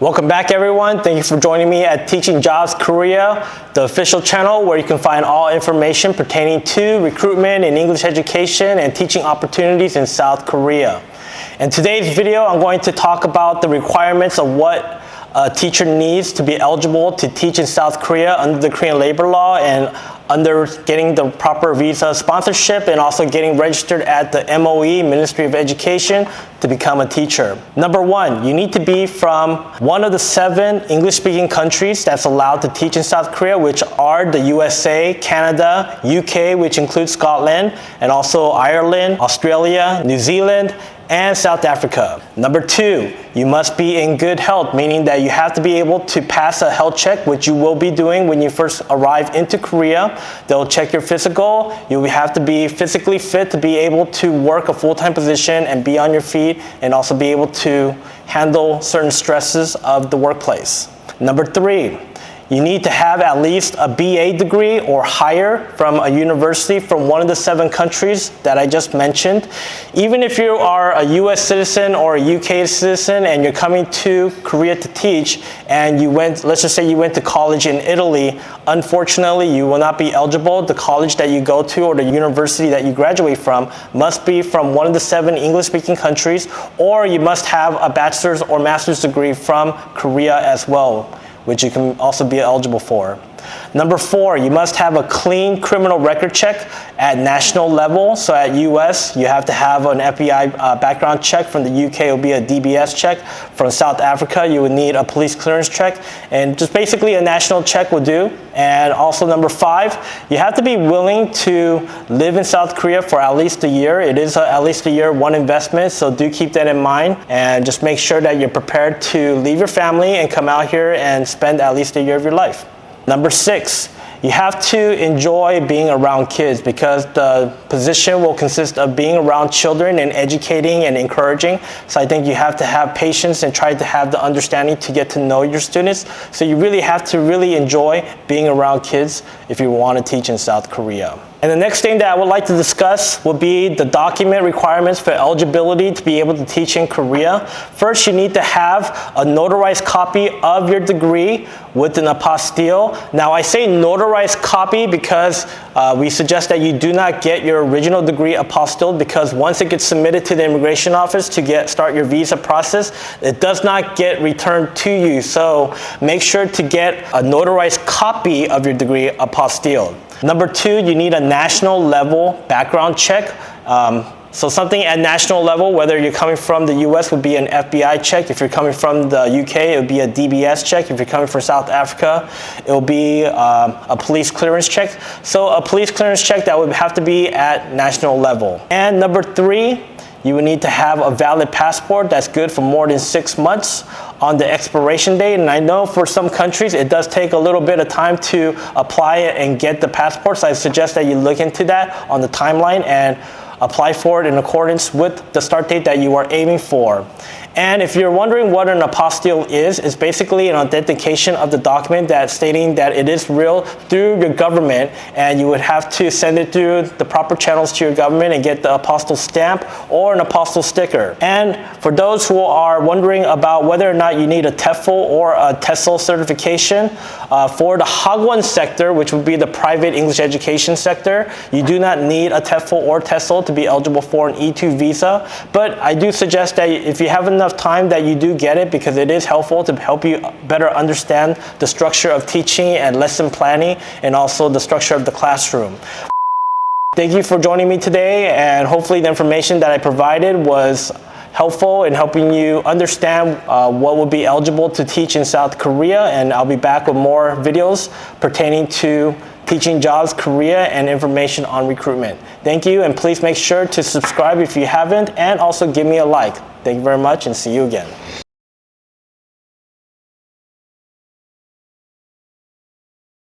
Welcome back, everyone. Thank you for joining me at Teaching Jobs Korea, the official channel where you can find all information pertaining to recruitment and English education and teaching opportunities in South Korea. In today's video, I'm going to talk about the requirements of what a teacher needs to be eligible to teach in South Korea under the Korean labor law and under getting the proper visa sponsorship and also getting registered at the MOE, Ministry of Education, to become a teacher. Number one, you need to be from one of the 7 English-speaking countries that's allowed to teach in South Korea, which are the USA, Canada, UK, which includes Scotland, and also Ireland, Australia, New Zealand, and South Africa. Number 2, you must be in good health, meaning that you have to be able to pass a health check, which you will be doing when you first arrive into Korea. They'll check your physical. You have to be physically fit to be able to work a full-time position and be on your feet and also be able to handle certain stresses of the workplace. Number 3, you need to have at least a BA degree or higher from a university from one of the 7 countries that I just mentioned. Even if you are a US citizen or a UK citizen and you're coming to Korea to teach and let's just say you went to college in Italy, unfortunately you will not be eligible. The college that you go to or the university that you graduate from must be from one of the 7 English-speaking countries, or you must have a bachelor's or master's degree from Korea as well, which you can also be eligible for. Number 4, you must have a clean criminal record check at national level. So at US, you have to have an FBI background check. From the UK, it will be a DBS check. From South Africa, you would need a police clearance check. And just basically a national check will do. And also number 5, you have to be willing to live in South Korea for at least a year. It is at least a year, one investment, so do keep that in mind. And just make sure that you're prepared to leave your family and come out here and spend at least a year of your life. Number 6, you have to enjoy being around kids because the position will consist of being around children and educating and encouraging. So I think you have to have patience and try to have the understanding to get to know your students. So you really have to really enjoy being around kids if you want to teach in South Korea. And the next thing that I would like to discuss will be the document requirements for eligibility to be able to teach in Korea. First, you need to have a notarized copy of your degree with an apostille. Now, I say notarized copy because we suggest that you do not get your original degree apostilled, because once it gets submitted to the immigration office to start your visa process, it does not get returned to you. So make sure to get a notarized copy of your degree apostilled. Number 2, you need a national level background check. So something at national level, whether you're coming from the US, would be an FBI check. If you're coming from the UK, it would be a DBS check. If you're coming from South Africa, it will be a police clearance check. So a police clearance check that would have to be at national level. And number 3, you would need to have a valid passport that's good for more than 6 months on the expiration date. And I know for some countries it does take a little bit of time to apply it and get the passport. So I suggest that you look into that on the timeline and apply for it in accordance with the start date that you are aiming for. And if you're wondering what an apostille is, it's basically an authentication of the document that's stating that it is real through your government, and you would have to send it through the proper channels to your government and get the apostille stamp or an apostille sticker. And for those who are wondering about whether or not you need a TEFL or a TESOL certification, for the Hagwon sector, which would be the private English education sector, you do not need a TEFL or TESOL to be eligible for an E2 visa. But I do suggest that if you have enough time that you do get it, because it is helpful to help you better understand the structure of teaching and lesson planning and also the structure of the classroom. Thank you for joining me today, and hopefully the information that I provided was helpful in helping you understand what would be eligible to teach in South Korea, and I'll be back with more videos pertaining to Teaching Jobs Korea and information on recruitment. Thank you, and please make sure to subscribe if you haven't, and also give me a like. Thank you very much, and see you again.